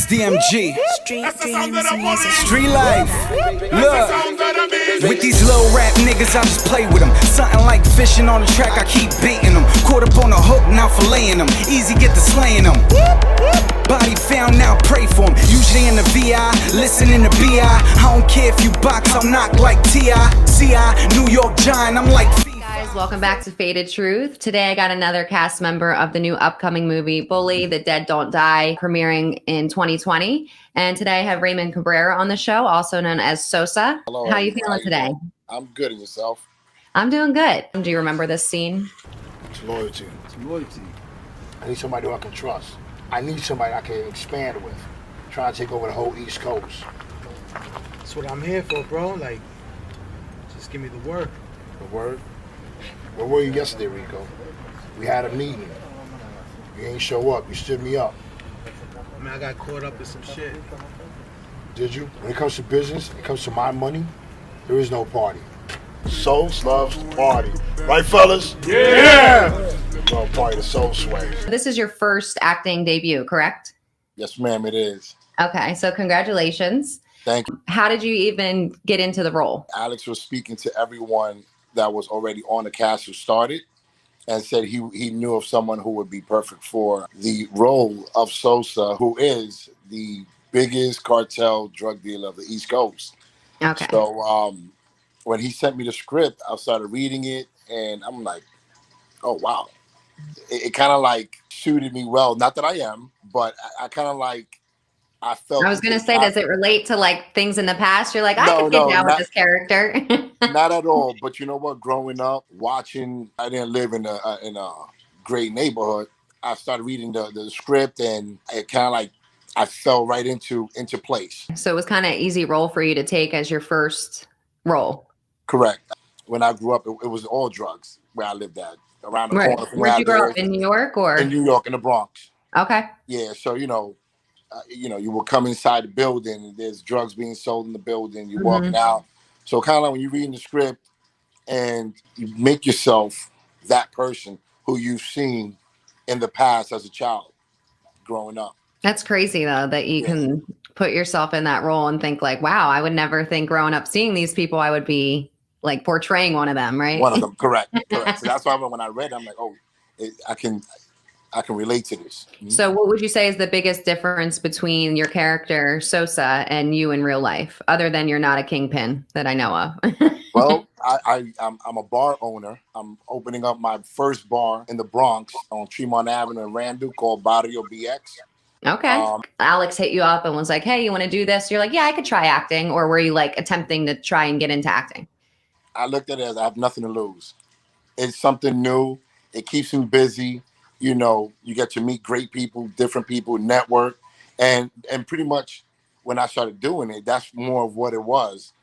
It's DMG. Street life. Look. With these little rap niggas, I just play with them. Something like fishing on the track, I keep baiting them. Caught up on a hook, now filleting them. Easy get to slaying them. Body found, now pray for them. Usually in the VI, listening to BI. I don't care if you box, I'm knocked like T.I. C.I. New York Giant, I'm like Guys, welcome back to Faded Truth. Today I got another cast member of the new upcoming movie Bully, The Dead Don't Die, premiering in 2020. And today I have Raymond Cabrera on the show, also known as Sosa. Hello. How are you feeling today? I'm good. And yourself? I'm doing good. Do you remember this scene? It's loyalty. It's loyalty. I need somebody who I can trust. I need somebody I can expand with. Trying to take over the whole East Coast. That's what I'm here for, bro. Like, just give me the word. The word? Where were you yesterday, Rico? We had a meeting. You ain't show up. You stood me up. I mean, I got caught up in some shit. Did you? When it comes to business, it comes to my money, there is no party. Soul loves to party. Right, fellas? Yeah! Love party, the soul sway. This is your first acting debut, correct? Yes, ma'am, it is. Okay, so congratulations. Thank you. How did you even get into the role? Alex was speaking to everyone that was already on the cast who started and said he knew of someone who would be perfect for the role of Sosa, who is the biggest cartel drug dealer of the East Coast. Okay. So when he sent me the script, I started reading it and I'm like, oh, wow. It kind of like suited me well. Not that I am, but I kind of like, I felt. I was going to say, does it relate to like things in the past? You're like, I could get down with this character. Not at all. But you know what? Growing up, watching, I didn't live in a great neighborhood. I started reading the script, and it kind of like I fell right into place. So it was kind of an easy role for you to take as your first role. Correct. When I grew up, it was all drugs where I lived at, around the corner from Where'd you grow up? In New York or? In New York, in the Bronx. Okay. Yeah. So you will come inside the building, and there's drugs being sold in the building. You're walking out. So kind of like when you're reading the script and you make yourself that person who you've seen in the past as a child growing up. That's crazy, though, that you can put yourself in that role and think like, wow, I would never think growing up seeing these people, I would be like portraying one of them, right? One of them, correct. So that's why when I read it, I'm like, oh, I can relate to this. So what would you say is the biggest difference between your character, Sosa, and you in real life, other than you're not a kingpin that I know of? Well, I'm a bar owner. I'm opening up my first bar in the Bronx on Tremont Ave in Randall called Barrio BX. Okay. Alex hit you up and was like, hey, you want to do this? You're like, yeah, I could try acting. Or were you like attempting to try and get into acting? I looked at it as I have nothing to lose. It's something new. It keeps me busy. You get to meet great people, different people, network. And pretty much when I started doing it, that's more of what it was.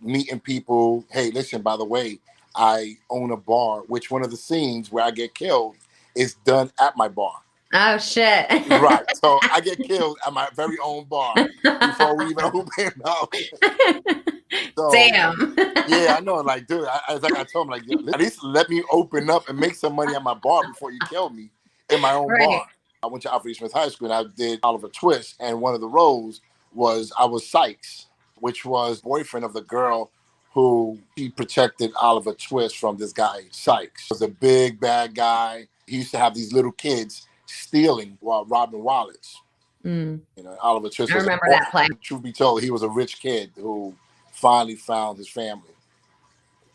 Meeting people. Hey, listen, by the way, I own a bar, which one of the scenes where I get killed is done at my bar. Oh, shit. Right. So I get killed at my very own bar before we even open up. So, damn. Yeah, I know. Like, dude, I told him, like, at least let me open up and make some money at my bar before you kill me in my own bar. I went to Alfred Smith High School and I did Oliver Twist. And one of the roles was I was Sykes, which was boyfriend of the girl who he protected Oliver Twist from this guy, Sykes. He was a big, bad guy. He used to have these little kids stealing while robbing wallets. Oliver Twist. I remember that play. Truth be told, he was a rich kid who finally found his family.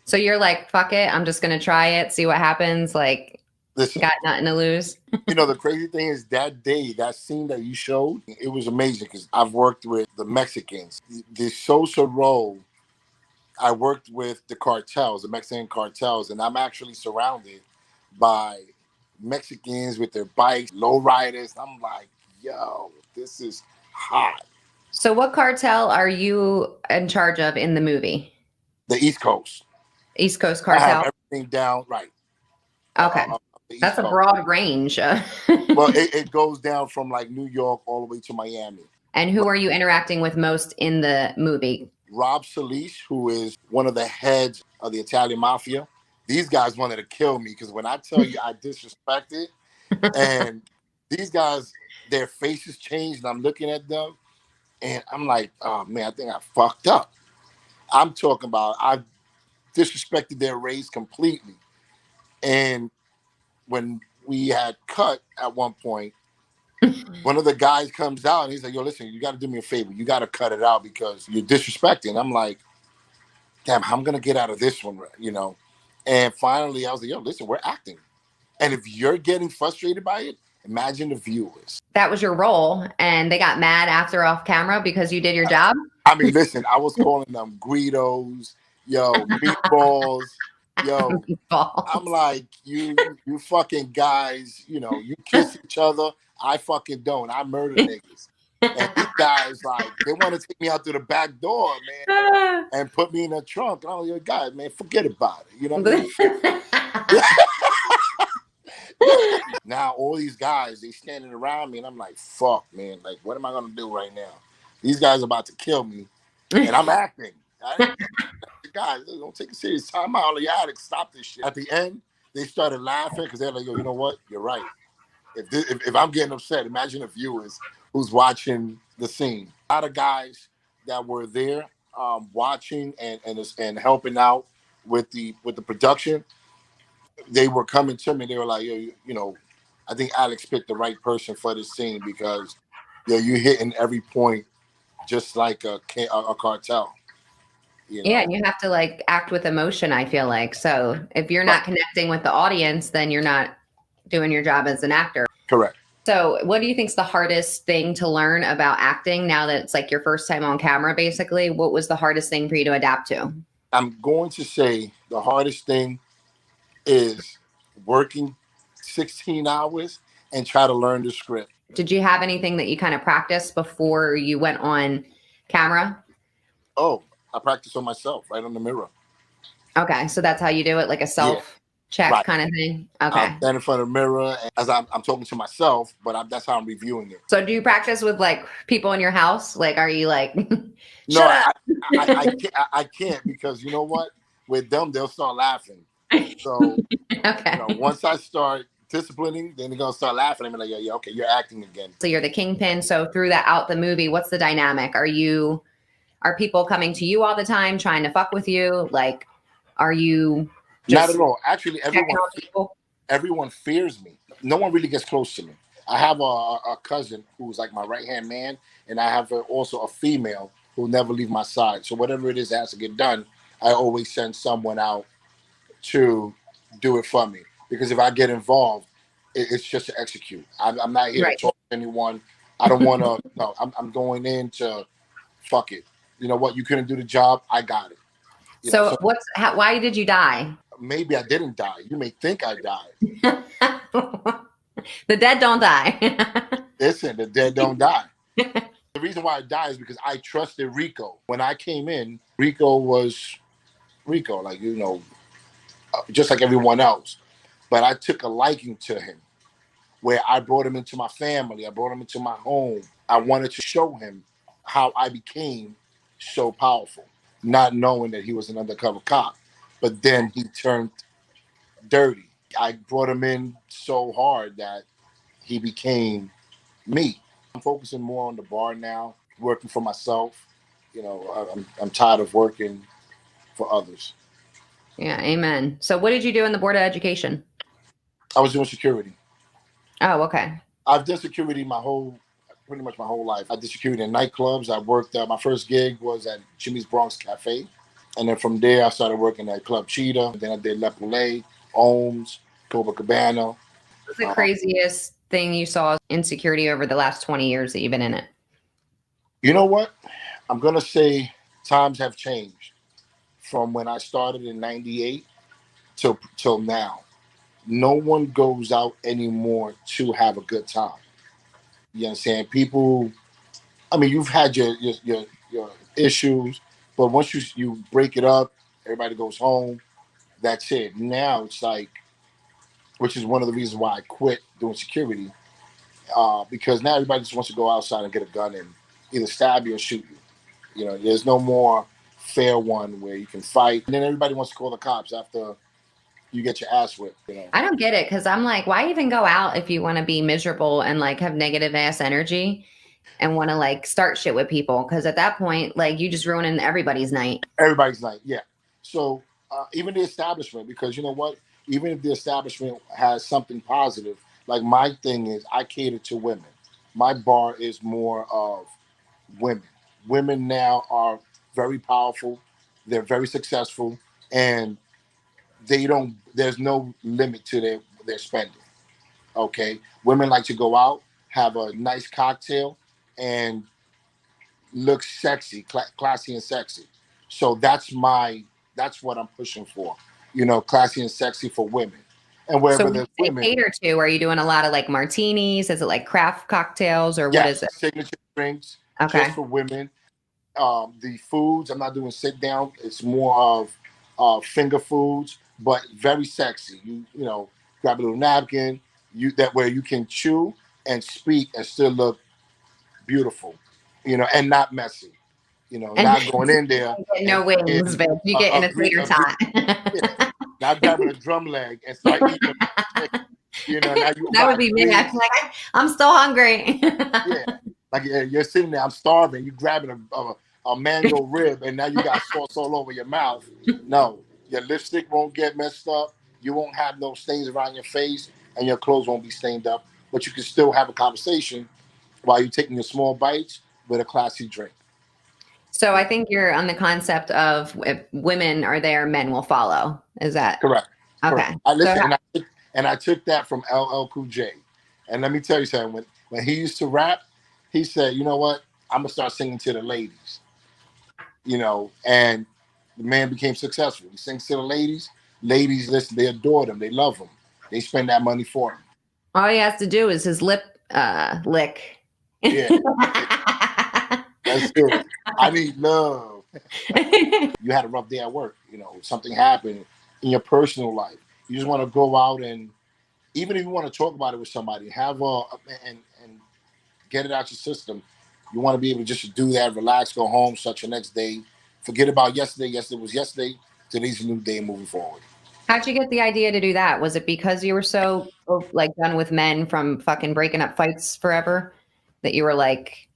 So you're like, fuck it, I'm just gonna try it, see what happens. Like, listen, got nothing to lose. The crazy thing is that day, that scene that you showed, it was amazing because I've worked with the Mexicans. The Sosa role, I worked with the cartels, the Mexican cartels, and I'm actually surrounded by Mexicans with their bikes, lowriders. I'm like, yo, this is hot. So what cartel are you in charge of in the movie? The East Coast. East Coast cartel? I have everything down, right. Okay. That's a broad range. Well, it goes down from like New York all the way to Miami. And who are you interacting with most in the movie? Rob Solis, who is one of the heads of the Italian mafia. These guys wanted to kill me because when I tell you I disrespected and These guys, their faces changed, and I'm looking at them, and I'm like, oh man, I think I fucked up. I'm talking about I disrespected their race completely. And when we had cut at one point, one of the guys comes out and he's like, yo, listen, you got to do me a favor. You got to cut it out because you're disrespecting. I'm like, damn, I'm going to get out of this one, you know? And finally, I was like, yo, listen, we're acting. And if you're getting frustrated by it, imagine the viewers. That was your role, and they got mad after off camera because you did your job? I mean, listen, I was calling them Guidos, yo, meatballs, yo. Meatballs. I'm like, you fucking guys, you know, you kiss each other. I fucking don't. I murder niggas. And these guys, like, they want to take me out through the back door, man, and put me in the trunk. And I'm like, guys, man, forget about it. You know what I mean? Now, all these guys, they standing around me, and I'm like, fuck, man. Like, what am I going to do right now? These guys are about to kill me, and I'm acting. Guys, don't take a serious time out. You had to stop this shit. At the end, they started laughing because they're like, yo, you know what? You're right. If I'm getting upset, imagine the viewers who's watching the scene. A lot of guys that were there watching and helping out with the production, they were coming to me. They were like, yo, you know, I think Alex picked the right person for this scene because you're hitting every point just like a cartel. You know? Yeah, and you have to like act with emotion, I feel like. So if you're not connecting with the audience, then you're not doing your job as an actor. Correct. So what do you think is the hardest thing to learn about acting now that it's like your first time on camera, basically? What was the hardest thing for you to adapt to? I'm going to say the hardest thing is working 16 hours and try to learn the script. Did you have anything that you kind of practiced before you went on camera? Oh, I practice on myself, right on the mirror. Okay, so that's how you do it, like a self-check kind of thing? Okay. I stand in front of the mirror as I'm talking to myself, but that's how I'm reviewing it. So do you practice with like people in your house? Like, are you like, no, I can't because you know what? With them, they'll start laughing. So okay. You know, once I start disciplining, then they're going to start laughing at me like, yeah, okay, you're acting again. So you're the Kingpin. So throughout the movie, what's the dynamic? Are people coming to you all the time trying to fuck with you? Like, are you not at all? Actually, everyone fears me. No one really gets close to me. I have a cousin who's like my right-hand man, and I have also a female who never leave my side. So whatever it is that has to get done, I always send someone out to do it for me. Because if I get involved, it's just to execute. I'm not here to talk to anyone. I don't want to. No, I'm going in to fuck it. You know what? You couldn't do the job. I got it. So why did you die? Maybe I didn't die. You may think I died. The dead don't die. Listen, the dead don't die. The reason why I died is because I trusted Rico. When I came in, Rico was Rico, like, you know, just like everyone else. But I took a liking to him where I brought him into my family. I brought him into my home. I wanted to show him how I became so powerful, not knowing that he was an undercover cop. But then he turned dirty. I brought him in so hard that he became me. I'm focusing more on the bar now, working for myself. You know, I'm tired of working for others. Yeah, amen. So what did you do in the Board of Education? I was doing security. Oh, okay. I've done security pretty much my whole life. I did security in nightclubs. I worked, my first gig was at Jimmy's Bronx Cafe. And then from there, I started working at Club Cheetah. Then I did Le Poulet, Ohms, Copacabana. What's the craziest thing you saw in security over the last 20 years that you've been in it? You know what? I'm going to say times have changed from when I started in 98 till now. No one goes out anymore to have a good time. You understand? People, I mean, you've had your issues, but once you break it up, everybody goes home. That's it. Now it's like, which is one of the reasons why I quit doing security, because now everybody just wants to go outside and get a gun and either stab you or shoot you. You know, there's no more fair one where you can fight. And then everybody wants to call the cops after you get your ass whipped. You know. I don't get it because I'm like, why even go out if you want to be miserable and like have negative ass energy and want to like start shit with people? Because at that point, like you just ruining everybody's night. Everybody's night, yeah. So even the establishment, because you know what, even if the establishment has something positive, like my thing is I cater to women. My bar is more of women. Women now are very powerful. They're very successful, and there's no limit to their spending. Okay, women like to go out, have a nice cocktail, and look sexy, classy and sexy. So that's what I'm pushing for. You know, classy and sexy for women. And wherever So there's they women, cater to, are you doing a lot of like martinis? Is it like craft cocktails or what is it? signature drinks Okay. just for women. The foods, I'm not doing sit down. It's more of finger foods, but very sexy. You know, grab a little napkin. That way you can chew and speak and still look beautiful. You know, and not messy. You know, And not going in there. no wings, but you get in a tater tot. Yeah, not grabbing a drum leg and start eating. You know, now you that would be me. I'm like, I'm still hungry. Yeah, like you're sitting there, I'm starving. You grabbing a mango rib, and now you got sauce all over your mouth. No, your lipstick won't get messed up. You won't have no stains around your face, and your clothes won't be stained up. But you can still have a conversation while you're taking your small bites with a classy drink. So I think you're on the concept of if women are there, men will follow. Is that correct? Okay. Correct. I took that from LL Cool J. And let me tell you something. When he used to rap, he said, "You know what? I'm gonna start singing to the ladies." You know, and the man became successful. He sings to the ladies. Ladies listen. They adore him. They love him. They spend that money for him. All he has to do is his lip lick. Yeah. That's good. I need love. You had a rough day at work. You know, something happened in your personal life. You just want to go out and, even if you want to talk about it with somebody, and get it out your system. You want to be able to just do that, relax, go home, start your next day. Forget about yesterday. Yesterday was yesterday. Today's a new day moving forward. How'd you get the idea to do that? Was it because you were so like done with men from fucking breaking up fights forever that you were like,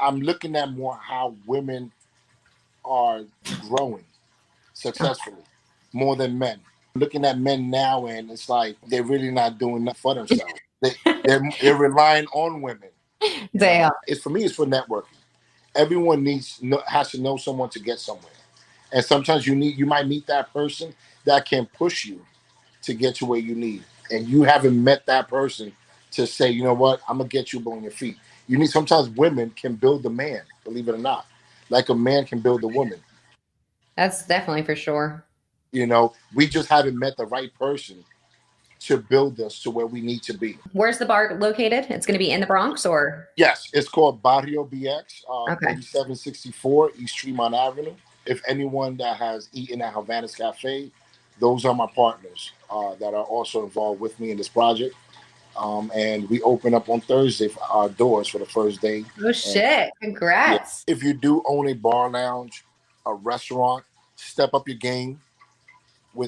I'm looking at more how women are growing successfully more than men. Looking at men now, and it's like they're really not doing enough for themselves. They're relying on women. damn. It's for me. It's for networking. Everyone has to know someone to get somewhere, and sometimes you might meet that person that can push you to get to where you need, and you haven't met that person to say, you know what, I'm gonna get you on your feet. Sometimes women can build a man, believe it or not, like a man can build a woman. That's definitely for sure. You know, we just haven't met the right person to build us to where we need to be. Where's the bar located? It's going to be in the Bronx, or? Yes, it's called Barrio BX, Okay. 3764 East Tremont Avenue. If anyone that has eaten at Havana's Cafe, those are my partners that are also involved with me in this project. And we open up on Thursday for our doors for the first day. Oh shit! Congrats. Yeah, if you do own a bar lounge, a restaurant, step up your game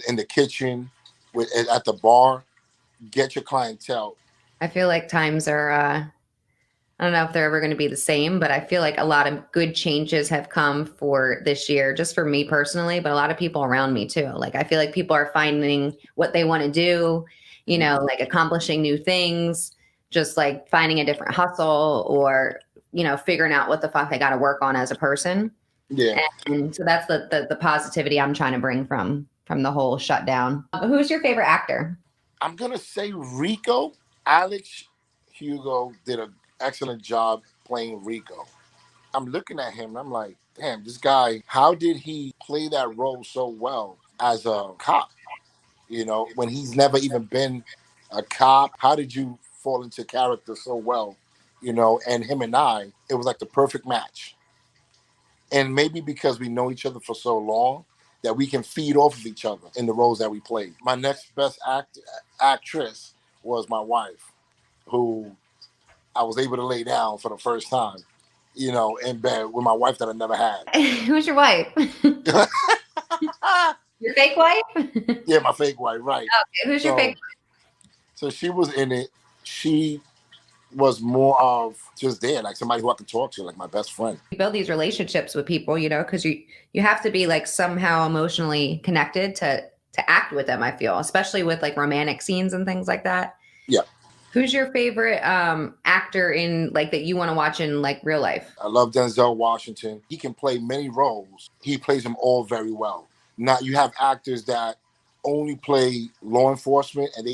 in the kitchen, at the bar. Get your clientele. I feel like times are. I don't know if they're ever going to be the same, but I feel like a lot of good changes have come for this year, just for me personally, but a lot of people around me too. Like I feel like people are finding what they want to do. You know, like accomplishing new things, just like finding a different hustle, or, you know, figuring out what the fuck they got to work on as a person. Yeah. And so that's the positivity I'm trying to bring from the whole shutdown. Who's your favorite actor? I'm going to say Rico. Alex Hugo did an excellent job playing Rico. I'm looking at him and I'm like, damn, this guy, how did he play that role so well as a cop? You know, when he's never even been a cop, how did you fall into character so well? You know, and him and I, it was like the perfect match. And maybe because we know each other for so long that we can feed off of each other in the roles that we played. My next best actress was my wife, who I was able to lay down for the first time, you know, in bed with my wife that I never had. Who's your wife? Your fake wife? Yeah, my fake wife, right. Okay, who's your fake wife? So she was in it. She was more of just there, like somebody who I could talk to, like my best friend. You build these relationships with people, you know, because you have to be like somehow emotionally connected to act with them, I feel, especially with like romantic scenes and things like that. Yeah. Who's your favorite actor in like that you want to watch in like real life? I love Denzel Washington. He can play many roles. He plays them all very well. Now you have actors that only play law enforcement and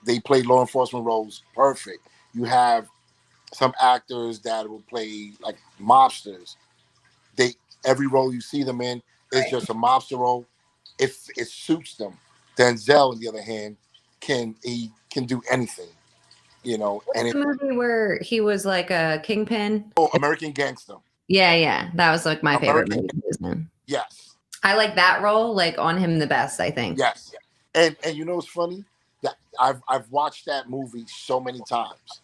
they play law enforcement roles perfect. You have some actors that will play like mobsters. Every role you see them in is just a mobster role. If it suits them. Denzel, on the other hand, can do anything. You know, What's the movie where he was like a kingpin? Oh, American Gangster. Yeah. That was like my favorite movie. Yes. I like that role, like on him the best, I think. Yes. And you know what's funny? That I've watched that movie so many times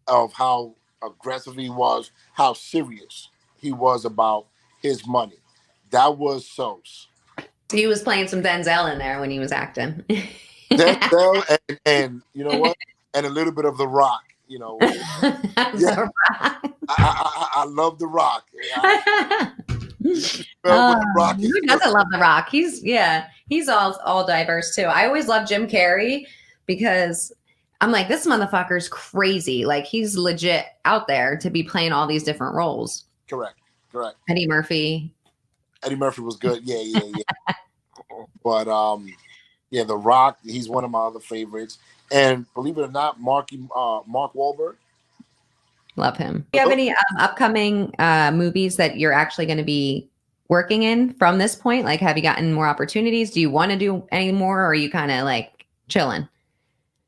of how aggressive he was, how serious he was about his money. That was Sosa. He was playing some Denzel in there when he was acting. Denzel and you know what? And a little bit of The Rock, you know. Yeah. I love The Rock. Who doesn't love The Rock? He's all diverse too. I always love Jim Carrey because I'm like, this motherfucker's crazy. Like he's legit out there to be playing all these different roles. Correct. Eddie Murphy was good. Yeah. But yeah, The Rock, he's one of my other favorites. And believe it or not, Mark Wahlberg. Love him. Do you have any upcoming movies that you're actually going to be working in from this point? Like, have you gotten more opportunities? Do you want to do any more, or are you kind of like chilling?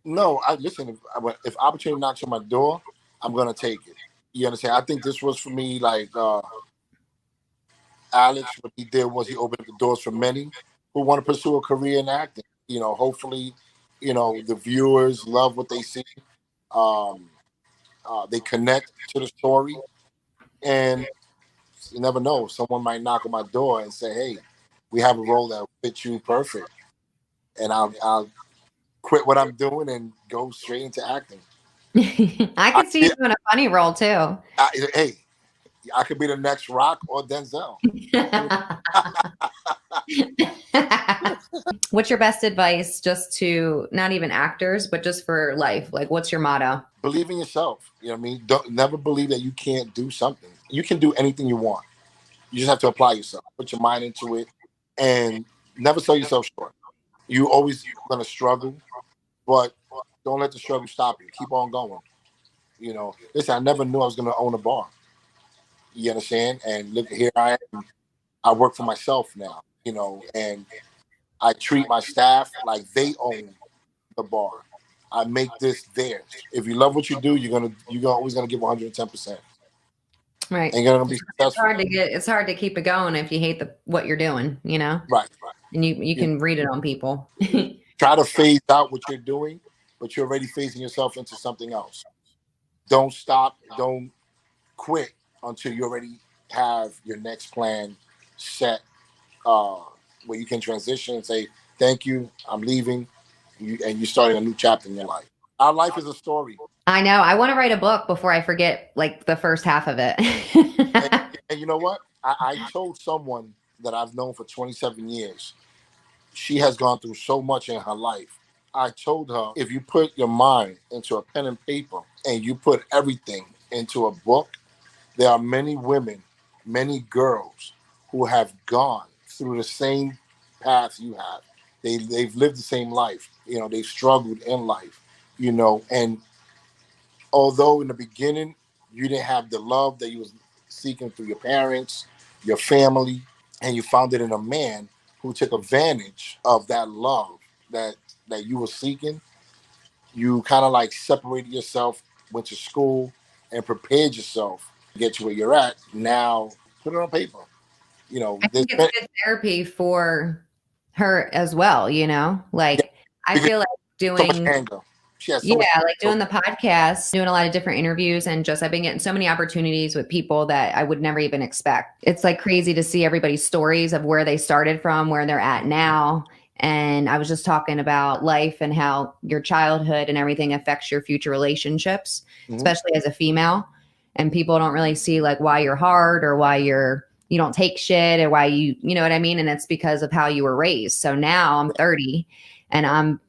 No, listen. If opportunity knocks on my door, I'm gonna take it. You understand? I think this was for me. Like Alex, what he did was he opened the doors for many who want to pursue a career in acting. You know, hopefully, you know, the viewers love what they see. They connect to the story, and you never know. Someone might knock on my door and say, "Hey, we have a role that fits you perfect," and I'll quit what I'm doing and go straight into acting. I could see you doing a funny role too. Hey, I could be the next Rock or Denzel. What's your best advice just to not even actors, but just for life? Like, what's your motto? Believe in yourself. You know what I mean? Never believe that you can't do something. You can do anything you want. You just have to apply yourself, put your mind into it, and never sell yourself short. You always going to struggle, but don't let the struggle stop you. Keep on going. You know, listen, I never knew I was going to own a bar. You understand? And look, here I am. I work for myself now, you know, and I treat my staff like they own the bar. I make this theirs. If you love what you do, you're always gonna give 110%. Right. And you're gonna be successful. It's hard to keep it going if you hate what you're doing, you know? Right. And you can read it on people. Try to phase out what you're doing, but you're already phasing yourself into something else. Don't stop. Don't quit until you already have your next plan set, where you can transition and say, "Thank you, I'm leaving," and you're starting a new chapter in your life. Our life is a story. I know. I want to write a book before I forget like the first half of it. and you know what? I told someone that I've known for 27 years. She has gone through so much in her life. I told her, if you put your mind into a pen and paper and you put everything into a book, there are many women, many girls who have gone through the same path you have. They've lived the same life. You know, they've struggled in life, you know, and although in the beginning you didn't have the love that you was seeking through your parents, your family, and you found it in a man who took advantage of that love that you were seeking, you kind of like separated yourself, went to school, and prepared yourself to get to where you're at. Now, put it on paper. You know, I think it's good therapy for her as well. You know, like I feel like doing so much anger. She has so Yeah, much. like doing the podcast, doing a lot of different interviews, and just I've been getting so many opportunities with people that I would never even expect. It's like crazy to see everybody's stories of where they started from, where they're at now. And I was just talking about life and how your childhood and everything affects your future relationships, especially as a female. And people don't really see like why you're hard or why you don't take shit or why you know what I mean? And it's because of how you were raised. So now I'm 30 and I'm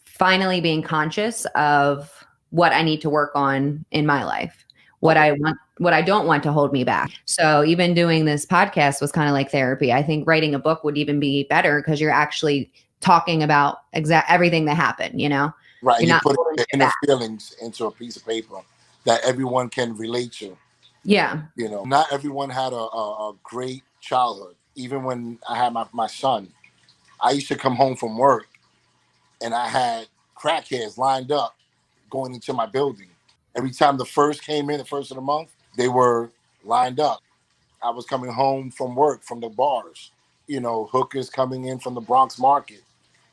finally being conscious of what I need to work on in my life, what I want, what I don't want to hold me back. So even doing this podcast was kind of like therapy. I think writing a book would even be better because you're actually talking about everything that happened, you know? Right. You're You not put holding your it inner back. feelings into a piece of paper that everyone can relate to. Yeah. You know, not everyone had a great childhood. Even when I had my son, I used to come home from work and I had crackheads lined up going into my building. Every time the first came in, the first of the month, they were lined up. I was coming home from work, from the bars, you know, hookers coming in from the Bronx market,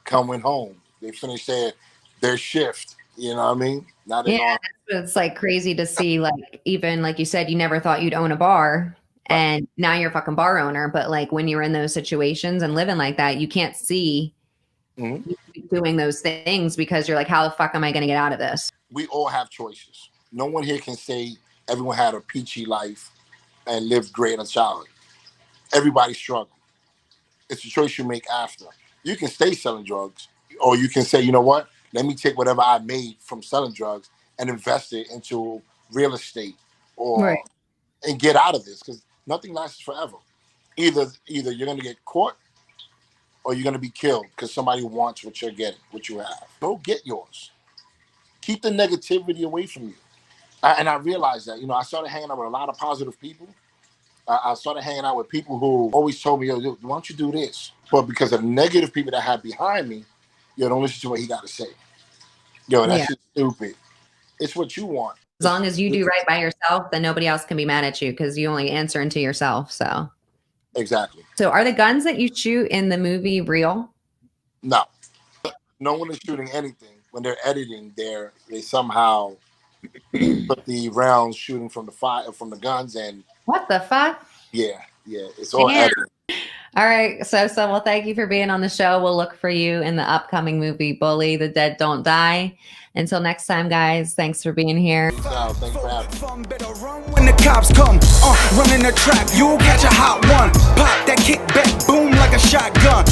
coming home. They finished their shift, you know what I mean? Now they're Yeah. on. It's like crazy to see, like, even like you said, you never thought you'd own a bar. And now you're a fucking bar owner. But like when you're in those situations and living like that, you can't see you doing those things because you're like, how the fuck am I going to get out of this? We all have choices. No one here can say everyone had a peachy life and lived great in a childhood. Everybody struggled. It's a choice you make after. You can stay selling drugs, or you can say, you know what? Let me take whatever I made from selling drugs and invest it into real estate, or and get out of this, because nothing lasts forever. Either you're going to get caught, or you're going to be killed because somebody wants what you're getting, what you have. Go get yours. Keep the negativity away from you. And I realized that, you know, I started hanging out with a lot of positive people. I started hanging out with people who always told me, yo, why don't you do this? But because of negative people that I had behind me, yo, don't listen to what he got to say. Yo, that's just stupid. It's what you want. As long as you do right by yourself, then nobody else can be mad at you because you only answer into yourself. So Exactly. So are the guns that you shoot in the movie real? No. No one is shooting anything. When they're editing, they somehow put the rounds shooting from the fire, from the guns, and What the fuck? yeah, it's all editing. All right, Sosa, well, thank you for being on the show. We'll look for you in the upcoming movie, Bully, The Dead Don't Die. Until next time, guys, thanks for being here. Thanks for having me. When the cops come, running the trap, you'll catch a hot one. Pop that kickback, boom like a shotgun.